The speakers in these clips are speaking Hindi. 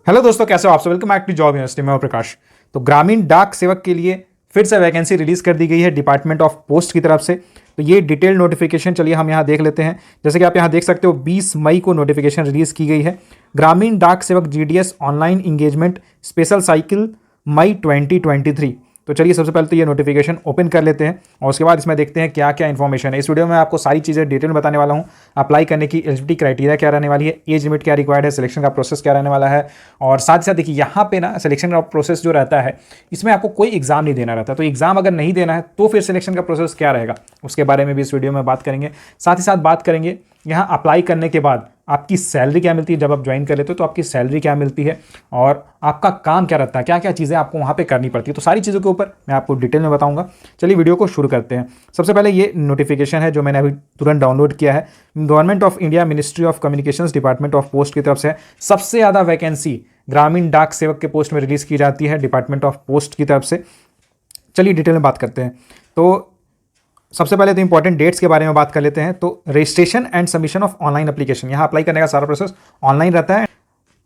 हेलो दोस्तों, कैसे हो आप सब। Welcome back to Job University में प्रकाश। तो ग्रामीण डाक सेवक के लिए फिर से वैकेंसी रिलीज कर दी गई है डिपार्टमेंट ऑफ पोस्ट की तरफ से। तो ये डिटेल नोटिफिकेशन चलिए हम यहाँ देख लेते हैं। जैसे कि आप यहाँ देख सकते हो 20 मई को नोटिफिकेशन रिलीज की गई है। ग्रामीण डाक सेवक GDS online engagement special cycle मई 2023। तो चलिए सबसे पहले तो ये नोटिफिकेशन ओपन कर लेते हैं और उसके बाद इसमें देखते हैं क्या क्या इन्फॉर्मेशन है। इस वीडियो में आपको सारी चीज़ें डिटेल में बताने वाला हूँ। अप्लाई करने की एलिजिबिलिटी क्राइटेरिया क्या रहने वाली है, एज लिमिट क्या रिक्वायर्ड है, सिलेक्शन का प्रोसेस क्या रहने वाला है, और साथ ही साथ देखिए यहाँ पे ना सिलेक्शन का प्रोसेस जो रहता है इसमें आपको कोई एग्जाम नहीं देना रहता। तो एग्जाम अगर नहीं देना है तो फिर सिलेक्शन का प्रोसेस क्या रहेगा उसके बारे में भी इस वीडियो में बात करेंगे। साथ ही साथ बात करेंगे यहाँ अप्लाई करने के बाद आपकी सैलरी क्या मिलती है, जब आप ज्वाइन कर लेते हो तो आपकी सैलरी क्या मिलती है और आपका काम क्या रहता है, क्या क्या चीज़ें आपको वहाँ पे करनी पड़ती है। तो सारी चीज़ों के ऊपर मैं आपको डिटेल में बताऊंगा। चलिए वीडियो को शुरू करते हैं। सबसे पहले ये नोटिफिकेशन है जो मैंने अभी तुरंत डाउनलोड किया है। Government of India ministry of communications department of post की तरफ से सबसे ज़्यादा वैकेंसी ग्रामीण डाक सेवक के पोस्ट में रिलीज की जाती है डिपार्टमेंट ऑफ पोस्ट की तरफ से। चलिए डिटेल में बात करते हैं। तो सबसे पहले तो इंपॉर्टेंट डेट्स के बारे में बात कर लेते हैं। तो registration and submission of online application, यहाँ अप्लाई करने का सारा प्रोसेस ऑनलाइन रहता है।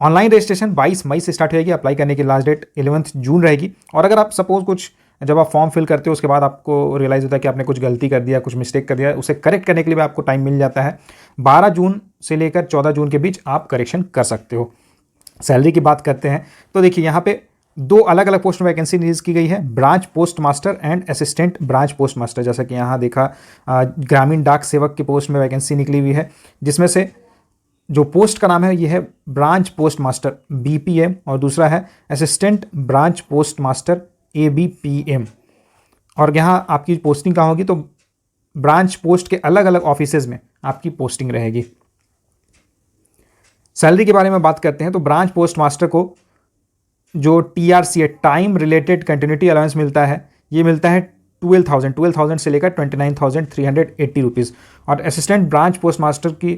ऑनलाइन रजिस्ट्रेशन 22 मई से स्टार्ट होगी। अप्लाई करने की लास्ट डेट 11 जून रहेगी। और अगर आप सपोज कुछ जब आप फॉर्म फिल करते हो उसके बाद आपको रियलाइज़ होता है कि आपने कुछ गलती कर दिया, कुछ मिस्टेक कर दिया, उसे करेक्ट करने के लिए भी आपको टाइम मिल जाता है। 12 जून से लेकर 14 जून के बीच आप करेक्शन कर सकते हो। सैलरी की बात करते हैं तो देखिए यहाँ पे दो अलग अलग पोस्ट में वैकेंसी रिलीज की गई है, branch post master and assistant branch post master. जैसा कि यहाँ देखा ग्रामीण डाक सेवक की पोस्ट में वैकेंसी निकली हुई है, जिसमें से जो पोस्ट का नाम है ये है ब्रांच पोस्ट मास्टर BPM और दूसरा है assistant branch post master ABPM। और यहाँ आपकी पोस्टिंग कहाँ होगी, तो ब्रांच पोस्ट के अलग अलग ऑफिसेज में आपकी पोस्टिंग रहेगी। सैलरी के बारे में बात करते हैं तो ब्रांच पोस्ट मास्टर को जो TRC है, टाइम रिलेटेड कंटिन्यूटी अलाउंस मिलता है, ये मिलता है 12,000 से लेकर 29,380 रुपीज़। और असिस्टेंट ब्रांच पोस्ट मास्टर की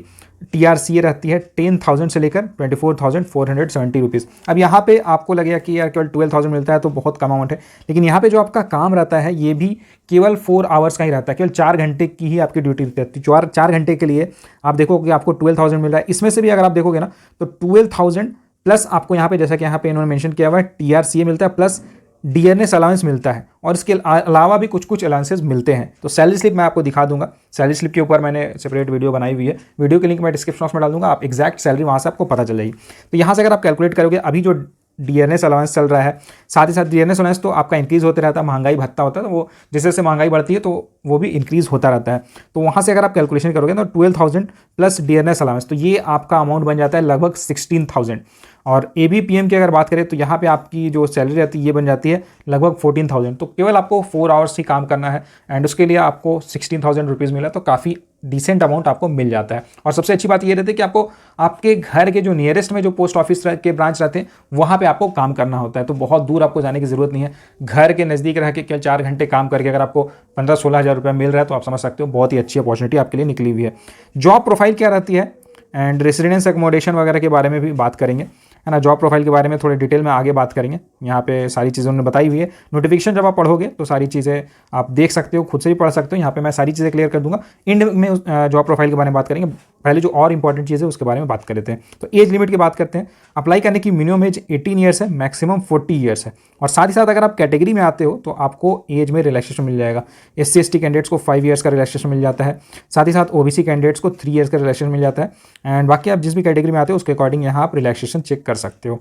TRC रहती है 10,000 से लेकर 24,470 रुपीज़। अब यहाँ पे आपको लगेगा कि यार केवल 12,000 मिलता है तो बहुत कम अमाउंट है, लेकिन यहाँ पे जो आपका काम रहता है ये भी केवल 4 आवर्स का ही रहता है। केवल 4 घंटे की ही आपकी ड्यूटी रहती है। 4 घंटे के लिए आप देखोगे आपको 12,000 मिल रहा है। इसमें से भी अगर आप देखोगे ना तो 12,000 प्लस आपको यहाँ पे जैसा कि यहाँ पे इन्होंने मेंशन किया हुआ है TRCA मिलता है, प्लस DNS अलाउंस मिलता है, और इसके अलावा भी कुछ कुछ अलाउंसेस मिलते हैं। तो सैलरी स्लिप मैं आपको दिखा दूंगा। सैलरी स्लिप के ऊपर मैंने सेपरेट वीडियो बनाई हुई है, वीडियो की लिंक मैं डिस्क्रिप्शन बॉक्स में डाल दूंगा। आप एक्जैक्ट सैलरी वहाँ से आपको पता चल जाएगी। तो यहाँ से अगर आप कैलकुलेट करोगे अभी जो DNS अलाउंस चल रहा है, साथ ही साथ DNS अलाउंस तो आपका इंक्रीज़ होते रहता है, महंगाई भत्ता होता है, तो वो जैसे जैसे महंगाई बढ़ती है तो वो भी इंक्रीज़ होता रहता है। तो वहाँ से अगर आप कैलकुलेशन करोगे तो 12,000 प्लस DNS अलाउंस, तो ये आपका अमाउंट बन जाता है लगभग 16,000। और ABPM की अगर बात करें तो यहाँ पे आपकी जो सैलरी रहती है ये बन जाती है लगभग 14,000। तो केवल आपको 4 आवर्स ही काम करना है एंड उसके लिए आपको 16,000 रुपीज़ मिला, तो काफ़ी डिसेंट अमाउंट आपको मिल जाता है। और सबसे अच्छी बात ये रहती है कि आपको आपके घर के जो नियरेस्ट में जो पोस्ट ऑफिस के ब्रांच रहते हैं वहाँ पे आपको काम करना होता है। तो बहुत दूर आपको जाने की ज़रूरत नहीं है, घर के नज़दीक रह के केवल 4 घंटे काम करके अगर आपको 15-16 हज़ार रुपये मिल रहा है तो आप समझ सकते हो बहुत ही अच्छी अपॉर्चुनिटी आपके लिए निकली हुई है। जॉब प्रोफाइल क्या रहती है एंड रेसिडेंस एकोमोडेशन वगैरह के बारे में भी बात करेंगे, है ना। जॉब प्रोफाइल के बारे में थोड़े डिटेल में आगे बात करेंगे। यहाँ पे सारी चीज़ें उन्होंने बताई हुई है। नोटिफिकेशन जब आप पढ़ोगे तो सारी चीज़ें आप देख सकते हो, खुद से भी पढ़ सकते हो। यहाँ पे मैं सारी चीज़ें क्लियर कर दूंगा। एंड में जॉब प्रोफाइल के बारे में बात करेंगे। पहले जो और इंपॉर्टेंट चीज़ है उसके बारे में बात कर लेते हैं। तो एज लिमिट की बात करते हैं। अप्लाई करने की मिनिमम एज 18 ईयर्स है, मैक्सिमम 40 ईयर्स है। और साथ ही साथ अगर आप कैटेगरी में आते हो तो आपको एज में रिलैक्सेशन मिल जाएगा। SC/ST कैंडिडेट्स को 5 ईयर्स का रिलैक्सेशन मिल जाता है। साथ ही साथ OBC कैंडिडेट्स को 3 ईयर्स का रिलैक्सेशन मिल जाता है। एंड बाकी आप जिस भी कैटेगरी में आते हो उसके अकॉर्डिंग यहाँ आप रिलैक्सेशन चेक कर सकते हो।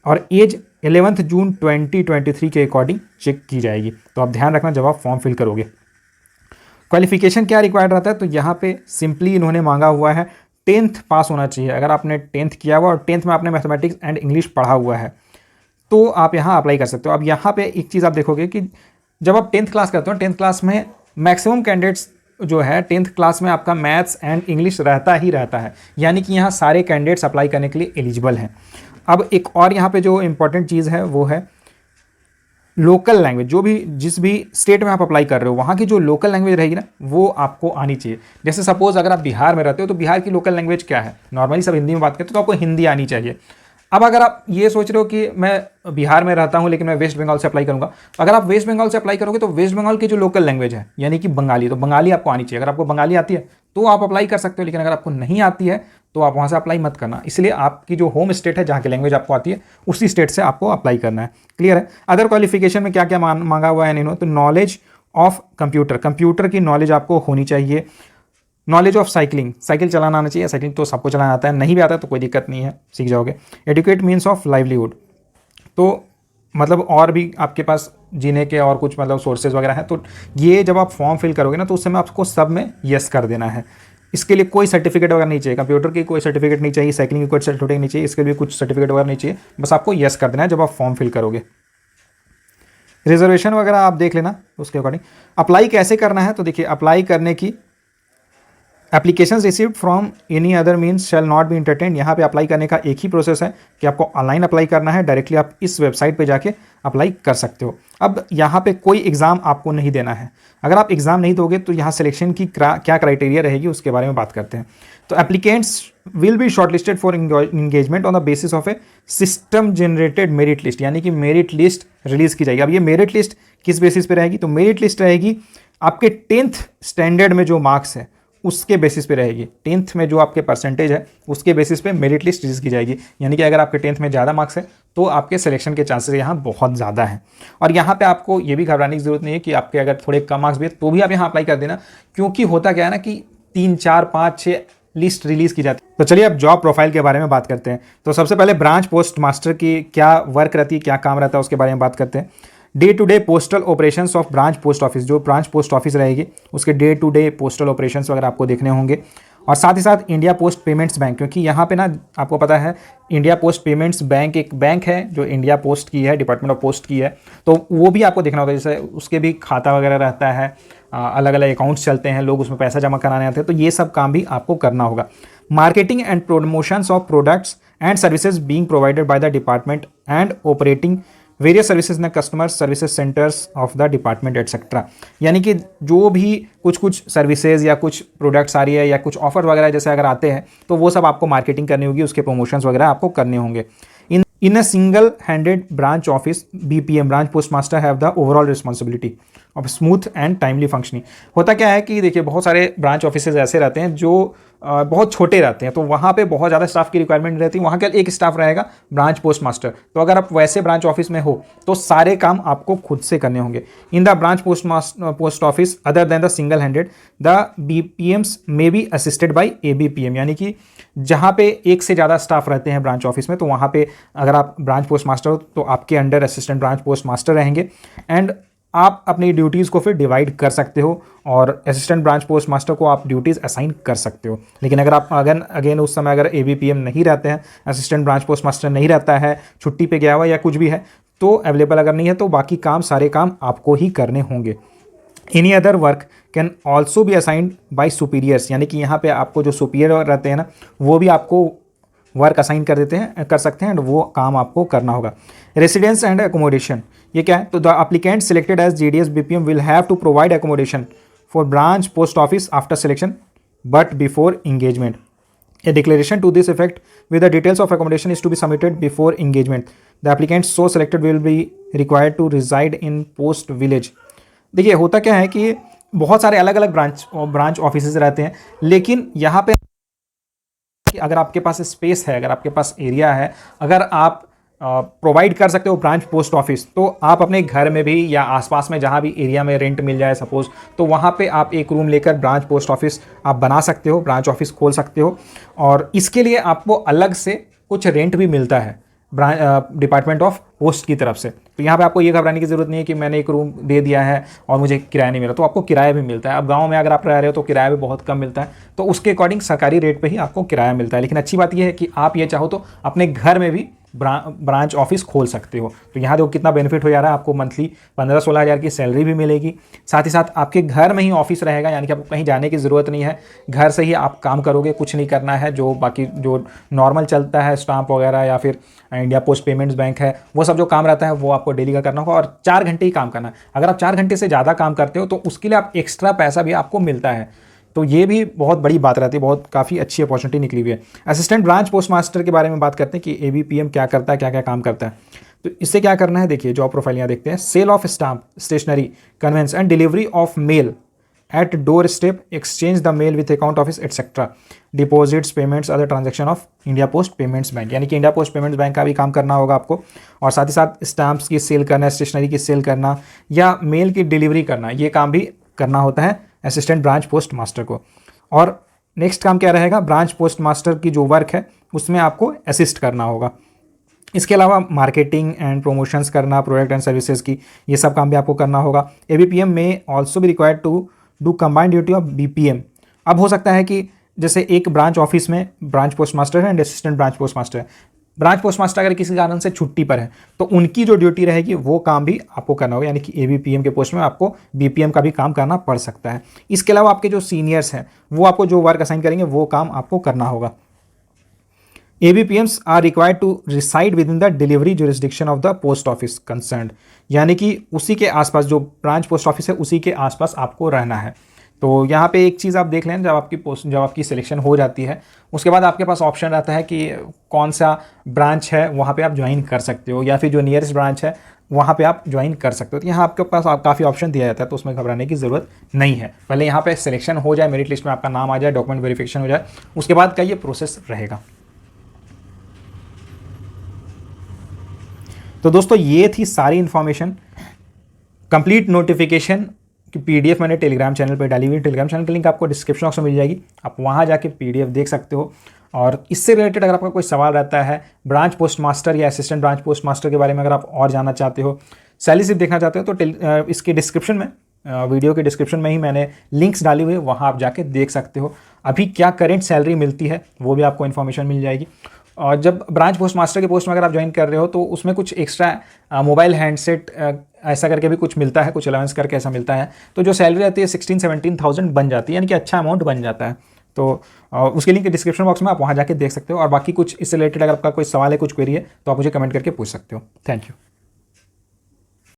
और एज 11 जून 2023 के अकॉर्डिंग चेक की जाएगी। तो आप ध्यान रखना जब आप फॉर्म फिल करोगे। क्वालिफिकेशन क्या रिक्वायर्ड रहता है, तो यहाँ पे सिंपली इन्होंने मांगा हुआ है 10th पास होना चाहिए। अगर आपने 10th किया हुआ और 10th में आपने मैथमेटिक्स एंड इंग्लिश पढ़ा हुआ है तो आप यहाँ अप्लाई कर सकते हो। अब यहाँ पे एक चीज़ आप देखोगे कि जब आप 10th क्लास करते हो, 10th क्लास में मैक्सिमम कैंडिडेट्स जो है 10th क्लास में आपका मैथ्स एंड इंग्लिश रहता ही रहता है, यानी कि यहाँ सारे कैंडिडेट्स अप्लाई करने के लिए एलिजिबल हैं। अब एक और यहाँ पे जो इंपॉर्टेंट चीज़ है वो है लोकल लैंग्वेज। जो भी जिस भी स्टेट में आप अप्लाई कर रहे हो वहाँ की जो लोकल लैंग्वेज रहेगी ना वो आपको आनी चाहिए। जैसे सपोज अगर आप बिहार में रहते हो तो बिहार की लोकल लैंग्वेज क्या है, नॉर्मली सब हिंदी में बात करते हो तो आपको हिंदी आनी चाहिए। अब अगर आप ये सोच रहे हो कि मैं बिहार में रहता हूँ लेकिन मैं वेस्ट बंगाल से अप्लाई करूँगा, तो अगर आप वेस्ट बंगाल से अप्लाई करोगे तो वेस्ट बंगाल की जो लोकल लैंग्वेज है यानी कि बंगाली, तो बंगाली आपको आनी चाहिए। अगर आपको बंगाली आती है तो आप अप्लाई कर सकते हो, लेकिन अगर आपको नहीं आती है तो आप वहाँ से अप्लाई मत करना। इसलिए आपकी जो होम स्टेट है, जहाँ की लैंग्वेज आपको आती है, उसी स्टेट से आपको अप्लाई करना है। क्लियर है? अदर क्वालिफिकेशन में क्या क्या मांगा हुआ है इन्होंने, तो नॉलेज ऑफ कंप्यूटर की नॉलेज आपको होनी चाहिए। नॉलेज ऑफ साइकिलिंग, साइकिल चलाना आना चाहिए। साइकिलिंग तो सबको चलाना आता है, नहीं भी आता है तो कोई दिक्कत नहीं है, सीख जाओगे। एडुकेट मीन्स ऑफ लाइवलीहुड, तो मतलब और भी आपके पास जीने के और कुछ मतलब सोर्सेज वगैरह हैं, तो ये जब आप फॉर्म फिल करोगे ना, तो उस समय आपको सब में यस कर देना है। इसके लिए कोई सर्टिफिकेट वगैरह नहीं चाहिए, कंप्यूटर की कोई सर्टिफिकेट नहीं चाहिए, साइकिलिंग की कोई सर्टिफिकेट नहीं चाहिए, इसके लिए कुछ सर्टिफिकेट वगैरह नहीं चाहिए, बस आपको यस कर देना है जब आप फॉर्म फिल करोगे। रिजर्वेशन वगैरह आप देख लेना उसके अकॉर्डिंग। अप्लाई कैसे करना है, तो देखिए अप्लाई करने की applications received from any other means shall not be entertain. यहाँ पे अप्लाई करने का एक ही प्रोसेस है कि आपको ऑनलाइन अप्लाई करना है, डायरेक्टली आप इस वेबसाइट पे जाके अप्लाई कर सकते हो। अब यहाँ पे कोई एग्ज़ाम आपको नहीं देना है। अगर आप एग्ज़ाम नहीं दोगे तो यहाँ सिलेक्शन की क्या क्राइटेरिया रहेगी उसके बारे में बात करते हैं। तो applicants will be shortlisted for engagement on the basis of A system generated merit list, यानी कि मेरिट लिस्ट रिलीज़ की जाएगी। अब ये मेरिट लिस्ट किस बेसिस पे रहेगी, तो मेरिट लिस्ट रहेगी आपके 10th स्टैंडर्ड में जो मार्क्स है उसके बेसिस पे रहेगी। 10th में जो आपके परसेंटेज है उसके बेसिस पे मेरिट लिस्ट रिलीज की जाएगी। यानी कि अगर आपके 10th में ज़्यादा मार्क्स है तो आपके सिलेक्शन के चांसेस यहाँ बहुत ज़्यादा हैं। और यहाँ पे आपको ये भी घबराने की ज़रूरत नहीं है कि आपके अगर थोड़े कम मार्क्स भी है तो भी आप यहाँ अप्लाई कर देना, क्योंकि होता क्या है ना कि 3, 4, 5, 6 लिस्ट रिलीज़ की जाती है। तो चलिए अब जॉब प्रोफाइल के बारे में बात करते हैं। तो सबसे पहले ब्रांच पोस्ट मास्टर की क्या वर्क रहती है, क्या काम रहता है, उसके बारे में बात करते हैं। Day to day postal operations of branch post office, जो ब्रांच पोस्ट ऑफिस रहेगी उसके day to day postal operations वगैरह आपको देखने होंगे। और साथ ही साथ इंडिया पोस्ट पेमेंट्स बैंक, क्योंकि यहाँ पे ना आपको पता है इंडिया पोस्ट पेमेंट्स बैंक एक बैंक है जो इंडिया पोस्ट की है, डिपार्टमेंट ऑफ पोस्ट की है, तो वो भी आपको देखना होता है। जैसे उसके भी खाता वगैरह रहता है, अलग अलग अकाउंट्स चलते हैं, लोग उसमें पैसा जमा कराने आते हैं, तो ये सब काम भी आपको करना होगा। Marketing and promotions of products and services being provided by the department and operating various services न customer services centers of the department etcetera, यानी कि जो भी कुछ सर्विसेज या कुछ प्रोडक्ट्स आ रही है या कुछ ऑफर वगैरह जैसे अगर आते हैं तो वो सब आपको मार्केटिंग करनी होगी, उसके प्रमोशंस वगैरह आपको करने होंगे। In a single handed branch office BPM branch post master have the overall responsibility of smooth and timely functioning. होता क्या है कि देखिए बहुत सारे ब्रांच ऑफिसेज ऐसे रहते हैं जो बहुत छोटे रहते हैं, तो वहाँ पे बहुत ज़्यादा स्टाफ की रिक्वायरमेंट रहती है। वहाँ का एक स्टाफ रहेगा ब्रांच पोस्ट मास्टर, तो अगर आप वैसे ब्रांच ऑफिस में हो तो सारे काम आपको खुद से करने होंगे। In the branch post office other than the single handed the BPMs may be assisted by ABPM, यानी कि जहाँ पे एक से ज़्यादा स्टाफ रहते हैं ब्रांच ऑफिस में, तो वहाँ पे अगर आप ब्रांच पोस्ट मास्टर हो तो आपके under assistant branch post master रहेंगे, एंड आप अपनी ड्यूटीज़ को फिर डिवाइड कर सकते हो और असिस्टेंट ब्रांच पोस्ट मास्टर को आप ड्यूटीज़ असाइन कर सकते हो। लेकिन अगर आप अगेन उस समय अगर एबीपीएम नहीं रहते हैं, असिस्टेंट ब्रांच पोस्ट मास्टर नहीं रहता है, छुट्टी पे गया हुआ या कुछ भी है, तो अवेलेबल अगर नहीं है तो बाकी सारे काम आपको ही करने होंगे। Any other work can also be assigned by superiors, यानी कि यहाँ पे आपको जो सुपीरियर रहते हैं ना वो भी आपको वर्क असाइन कर सकते हैं, एंड वो काम आपको करना होगा। रेसिडेंस एंड एकोमोडेशन, ये क्या है, तो the applicant selected as GDS BPM will have to provide accommodation for branch post office after selection but before engagement. A declaration to this effect with the details of accommodation is to be submitted before engagement. The applicant so selected will be required to reside in post village. देखिए होता क्या है कि बहुत सारे अलग अलग ब्रांच ऑफिसेज रहते हैं, लेकिन यहाँ पे अगर आपके पास स्पेस है, अगर आपके पास एरिया है, अगर आप प्रोवाइड कर सकते हो ब्रांच पोस्ट ऑफिस, तो आप अपने घर में भी या आसपास में जहाँ भी एरिया में रेंट मिल जाए सपोज, तो वहाँ पे आप एक रूम लेकर ब्रांच पोस्ट ऑफिस आप बना सकते हो, ब्रांच ऑफिस खोल सकते हो, और इसके लिए आपको अलग से कुछ रेंट भी मिलता है डिपार्टमेंट ऑफ पोस्ट की तरफ से। तो यहाँ पे आपको ये घबराने की ज़रूरत नहीं है कि मैंने एक रूम दे दिया है और मुझे किराया नहीं मिला, तो आपको किराया भी मिलता है। अब गांव में अगर आप रह रहे हो तो किराया भी बहुत कम मिलता है, तो उसके अकॉर्डिंग सरकारी रेट पे ही आपको किराया मिलता है। लेकिन अच्छी बात यह है कि आप ये चाहो तो अपने घर में भी ब्रांच ऑफिस खोल सकते हो। तो यहाँ देखो कितना बेनिफिट हो जा रहा है, आपको मंथली 15-16 हज़ार की सैलरी भी मिलेगी, साथ ही साथ आपके घर में ही ऑफिस रहेगा, यानी कि आपको कहीं जाने की ज़रूरत नहीं है, घर से ही आप काम करोगे, कुछ नहीं करना है। जो बाकी जो नॉर्मल चलता है स्टाम्प वगैरह या फिर इंडिया पोस्ट पेमेंट्स बैंक है, वो सब जो काम रहता है वो आपको डेली का करना होगा, और 4 घंटे ही काम करना है। अगर आप 4 घंटे से ज़्यादा काम करते हो तो उसके लिए आप एक्स्ट्रा पैसा भी आपको मिलता है, तो ये भी बहुत बड़ी बात रहती है, बहुत काफ़ी अच्छी अपॉर्चुनिटी निकली हुई है। असिस्टेंट ब्रांच पोस्ट मास्टर के बारे में बात करते हैं कि एबीपीएम क्या करता है, क्या क्या काम करता है। तो इससे क्या करना है, देखिए जॉब प्रोफाइल यहाँ देखते हैं। Sale of stamp, stationery, conveyance and delivery of mail at door step, exchange the mail with account office etcetera, deposits, payments, other transaction of India Post Payments Bank. यानी कि इंडिया पोस्ट पेमेंट्स बैंक का भी काम करना होगा आपको, और साथ ही साथ स्टैम्प्स की सेल करना, स्टेशनरी की सेल करना या मेल की डिलीवरी करना, ये काम भी करना होता है असिस्टेंट ब्रांच पोस्ट मास्टर को। और नेक्स्ट काम क्या रहेगा, ब्रांच पोस्ट मास्टर की जो वर्क है उसमें आपको असिस्ट करना होगा। इसके अलावा मार्केटिंग एंड प्रमोशंस करना, प्रोडक्ट एंड सर्विसेज की, ये सब काम भी आपको करना होगा। ABPM में ऑल्सो भी required to do combined duty of BPM। अब हो सकता है कि जैसे एक ब्रांच ऑफिस में ब्रांच पोस्ट मास्टर है and assistant branch post master है, ब्रांच पोस्ट मास्टर अगर किसी कारण से छुट्टी पर है तो उनकी जो ड्यूटी रहेगी वो काम भी आपको करना होगा, यानी कि ABPM के पोस्ट में आपको BPM का भी काम करना पड़ सकता है। इसके अलावा आपके जो सीनियर्स हैं वो आपको जो वर्क असाइन करेंगे वो काम आपको करना होगा। ABPMs are required to reside within the delivery jurisdiction of the post office concerned, यानी कि उसी के आसपास, जो ब्रांच पोस्ट ऑफिस है उसी के आसपास आपको रहना है। तो यहाँ पे एक चीज़ आप देख लें, जब आपकी सिलेक्शन हो जाती है उसके बाद आपके पास ऑप्शन रहता है कि कौन सा ब्रांच है वहाँ पे आप ज्वाइन कर सकते हो, या फिर जो नियरेस्ट ब्रांच है वहाँ पे आप ज्वाइन कर सकते हो। तो यहाँ आपके पास काफ़ी ऑप्शन दिया जाता है, तो उसमें घबराने की ज़रूरत नहीं है। पहले यहाँ पे सिलेक्शन हो जाए, मेरिट लिस्ट में आपका नाम आ जाए, डॉक्यूमेंट वेरिफिकेशन हो जाए, उसके बाद का ये प्रोसेस रहेगा। तो दोस्तों ये थी सारी इन्फॉर्मेशन। कंप्लीट नोटिफिकेशन की PDF मैंने टेलीग्राम चैनल पे डाली हुई। टेलीग्राम चैनल की लिंक आपको डिस्क्रिप्शन बॉक्स में मिल जाएगी, आप वहाँ जाके PDF देख सकते हो। और इससे रिलेटेड अगर आपका कोई सवाल रहता है, ब्रांच पोस्ट मास्टर या असिस्टेंट ब्रांच पोस्ट मास्टर के बारे में अगर आप और जानना चाहते हो, सैलरी स्लिप देखना चाहते हो, तो इसके डिस्क्रिप्शन में, वीडियो के डिस्क्रिप्शन में ही मैंने लिंक्स डाली हुई है, वहाँ आप जाके देख सकते हो। अभी क्या करेंट सैलरी मिलती है वो भी आपको इन्फॉर्मेशन मिल जाएगी। और जब ब्रांच पोस्ट मास्टर के पोस्ट में अगर आप ज्वाइन कर रहे हो तो उसमें कुछ एक्स्ट्रा मोबाइल हैंडसेट ऐसा करके भी कुछ मिलता है, कुछ अलाउंस करके ऐसा मिलता है। तो जो सैलरी रहती है 16-17,000 बन जाती है, यानी कि अच्छा अमाउंट बन जाता है। तो उसके लिंक डिस्क्रिप्शन बॉक्स में आप वहाँ जाके देख सकते हो। और बाकी कुछ इससे रिलेटेड अगर आपका कोई सवाल है, कुछ क्वेरी है, तो आप मुझे कमेंट करके पूछ सकते हो। Thank you.